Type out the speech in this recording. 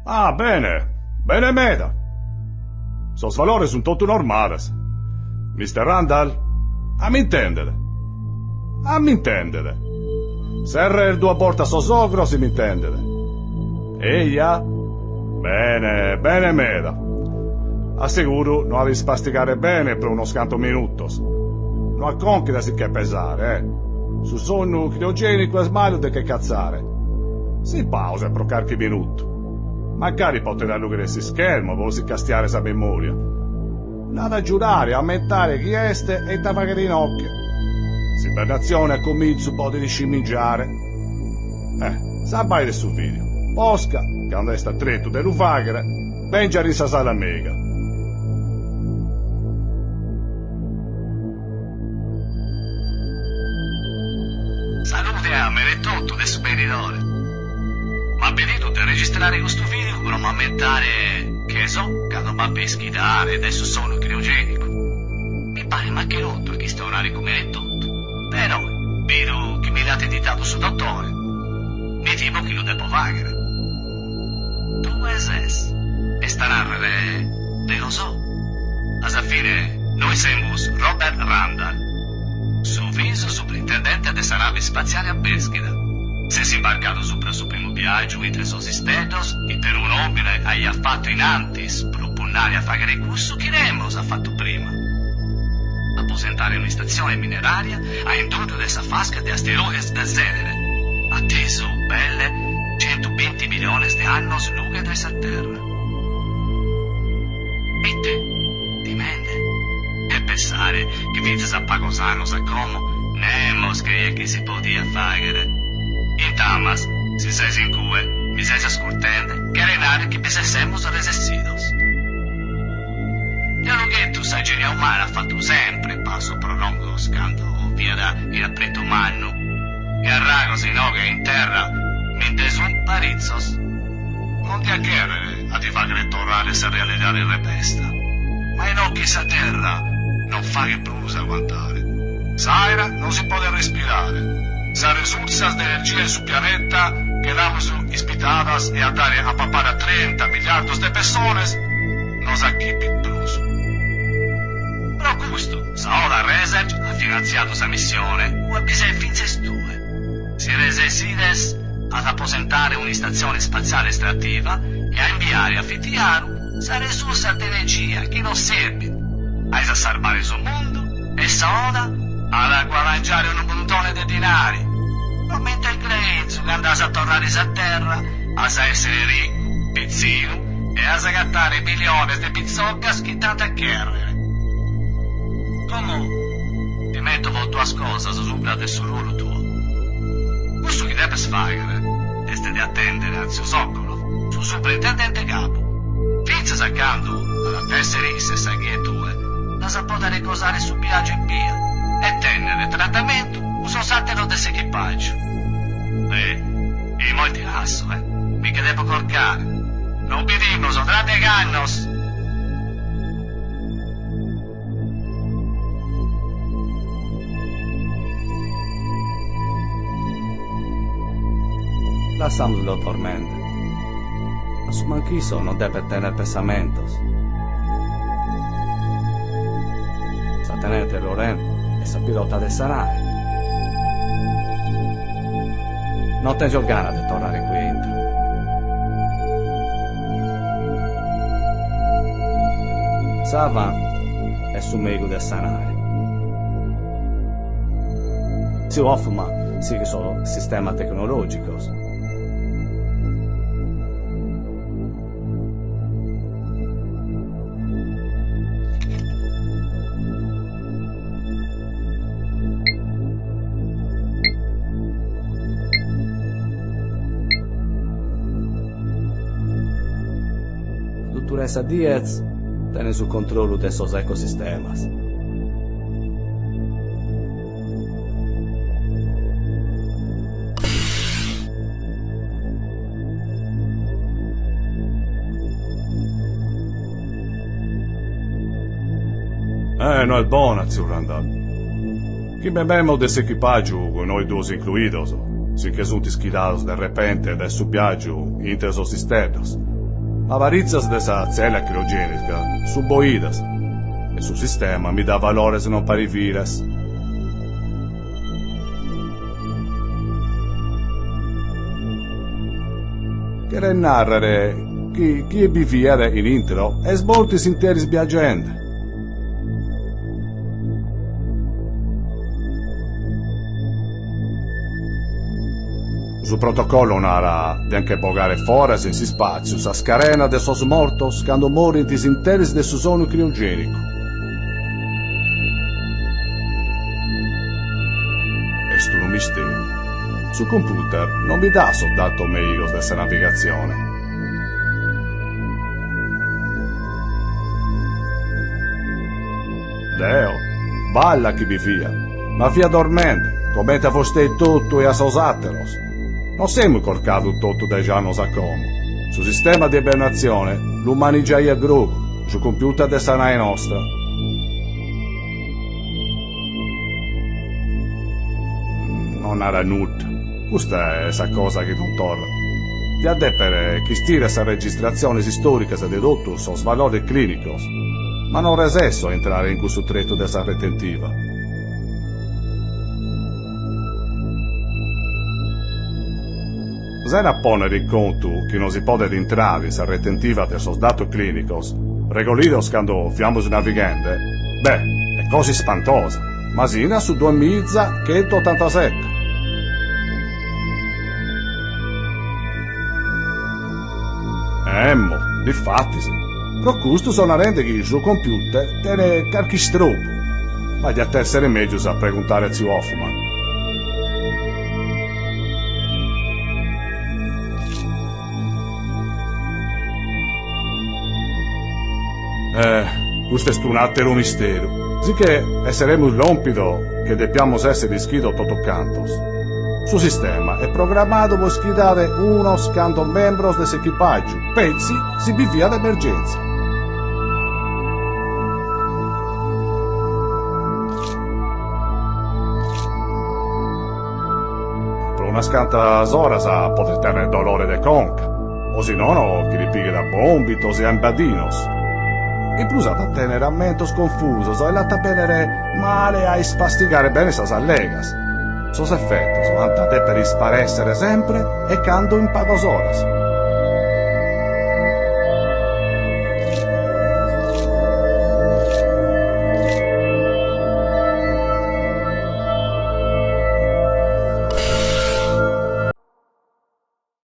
Ah, bene. Bene meda. Sos valores un tutto normales. Mr. Randall? A mi intendere. A mi intendere. Serrer due porta so sogro, si mi intendere. Eia? Bene, bene meda. Assicuro non avevi spasticare bene per uno scanto minutos. Non acconchida si che pesare, Su sonno criogenico e smaglio de che cazzare. Si pausa per qualche minuto. Magari potete allungare si schermo, vosi castiare sa memoria. Nada a giurare, aumentare chieste e tavagare in occhio. Si per nazione comincio un po' di scimmigiare. Sabai su video. Posca, che andai sta tretto dell'uvaghere, ben già risasà la mega. Salutiamo il tutto del superidore. Ma venuto a registrare questo video per aumentare, che so, quando va a peschitare adesso sono criogenico. Mi pare maccherotto che sta orari come è tutto. Però, vedo che mi date editato su dottore. Mi temo che lo devo vagare. Tu es. E starare, ne lo so. Alla fine, noi siamo Robert Randall. Suo viso sovrintendente delle navi spaziali a Peschiда. Si è imbarcato sopra il suo primo viaggio in tre sosistetos e per un uomine ha fatto in antis propugnare a fare il corso che Nemos ha fatto prima. A posentare una stazione mineraria a indurre questa fasca di asteroidi del genere, atteso belle 120 milioni di anni luce da essa terra. E te, ti mente? E pensare che vites a pagosano sa come Nemos creia che si podia fare. In Tamas, si sei in cue, mi sei ascoltando, che renare che bisessemos resessidos. E lo che tu sai genia umana ha fatto sempre passo prolongo scando via da il appreto manno, e a rago si noga in terra, mentre un parizzos. Non ti acchiere a divagare torrare se realizzare il repesta, ma in occhi sa terra non fa che brusa aguantare. Saira non si può respirare. Sa resursas de energia su pianeta que damos ispitadas e andare a papar a 30 miliardos de personas nos aquí pitruso. Però questo, sa ora Research ha finanziato sa missione o bisogna finze due. Si resesides ad apposentare un'istazione spaziale estrattiva e a inviare a Fitiaru sa risorsa di energia che non serve a salvare il suo mondo e sa ora ad guadagnare un montone di denari. Ma mentre il Grezzo che andasse a tornare a terra, a essere ricco, pizzino, e a sagattare milioni di pizzoccas che tanto a chiarere. Come ti metto con tua scosa sopra del suo ruolo tuo. Questo che deve fare è di attendere al suo soccolo, suo sovrintendente capo. Finza saccando alla tesserisse sa che è tue, la saputa ricosare su viaggio in via e tenere trattamento uso saltero dell'equipaggio. E molti asso, mica devo corcare. Non vivimos otra de gannos. Lasciamoslo tormento. A su manquiso no debe tener pensamientos. Sa tenente Loren e sa pilota de Sarai. Non tengo ganas di tornare qui dentro. Sava è su meglio del sanare. Si Hoffman sigue solo sistema tecnologicos. Essa Diez tiene su controllo de esos ecosistemas. No è buona, zio Randall. Chi bebemos de ese equipaggio, con noi due incluidos, sin que sunt esquilados de repente de su viaggio inter esos sistemas. Avarizias de sa cella criogénica, suboidas, e su sistema mi dà valores non pariviras. Che narrare chi biviere in intero e svoltis interis biagende. Su protocollo nara de anche bogare foras in si spazio sa scarena de sos mortos quando morintis interis de su sono criogenico. Est un mistero. Su computer non mi dà soltanto meigos de sa navigazione. Deo, balla chi vi fia, ma fia dormente, come te foste tutto e a sosatteros. Non siamo corcati tutto dai gianos a como. Su sistema di ibernazione, l'umani già è gruppo, su computer de sanai nostra. Non era nulla. Questa è esa cosa che non torna. Ti addepere chi stira sa registrazioni storiche de tutto sos valori clinicos, ma non resesso entrare in questo tretto dessa retentiva. Se ne ponere in conto che non si può entrare in sa retentiva de sos datos clinicos, regolidos quando fiamos navigante, beh, è così spantosa, ma sina su 2187. Difatti sì. Pro questo sono rende che il suo computer tiene qualche stropo. Ma di essere meglio a preguntare a zio Hoffman. Questo è un altro mistero. Sicché saremo l'ompido che dobbiamo essere iscritti tutto cantos. Su sistema è programmato per schidare uno scando membros dell'equipaggio, pezzi si bivia d'emergenza. Per una scanta horas a poter tenere dolore de conca, o se no che li piglia da bombitos e ambadinos. E plus a tenere a mentos confusos e la tapenere male a spastigare bene esas allegas. Sos efectos van a te per isparessere sempre e cando in pagos horas.